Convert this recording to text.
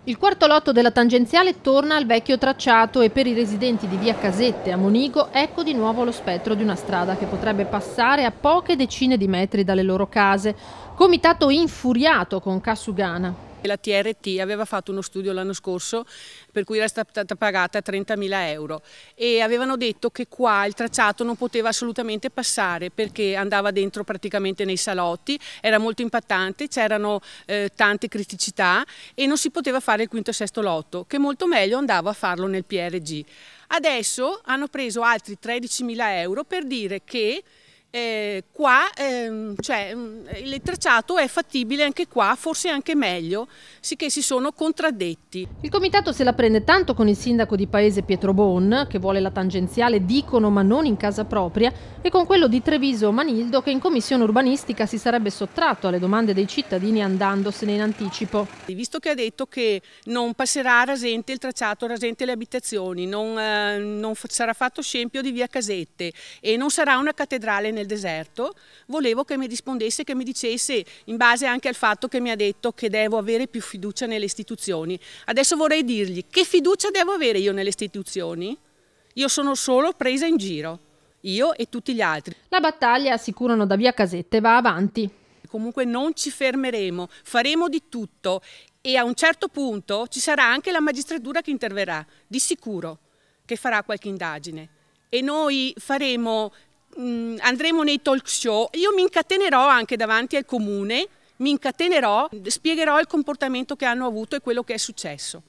Il quarto lotto della tangenziale torna al vecchio tracciato e per i residenti di via Casette a Monigo ecco di nuovo lo spettro di una strada che potrebbe passare a poche decine di metri dalle loro case. Comitato infuriato con Casugana. La TRT aveva fatto uno studio l'anno scorso per cui era stata pagata 30.000 euro e avevano detto che qua il tracciato non poteva assolutamente passare perché andava dentro praticamente nei salotti, era molto impattante, c'erano tante criticità e non si poteva fare il quinto e sesto lotto, che molto meglio andava a farlo nel PRG. Adesso hanno preso altri 13.000 euro per dire che il tracciato è fattibile anche qua, forse anche meglio, sicché si sono contraddetti. Il comitato se la prende tanto con il sindaco di paese Pietro Bon, che vuole la tangenziale dicono ma non in casa propria, e con quello di Treviso Manildo, che in commissione urbanistica si sarebbe sottratto alle domande dei cittadini andandosene in anticipo. Visto che ha detto che non passerà a rasente il tracciato rasente le abitazioni, non sarà fatto scempio di via Casette e non sarà una cattedrale nel deserto, volevo che mi rispondesse, che mi dicesse, in base anche al fatto che mi ha detto che devo avere più fiducia nelle istituzioni. Adesso vorrei dirgli che fiducia devo avere io nelle istituzioni? Io sono solo presa in giro, io e tutti gli altri. La battaglia, assicurano da via Casette, va avanti. Comunque non ci fermeremo, faremo di tutto e a un certo punto ci sarà anche la magistratura che interverrà, di sicuro, che farà qualche indagine e noi andremo nei talk show, io mi incatenerò anche davanti al comune, mi incatenerò, spiegherò il comportamento che hanno avuto e quello che è successo.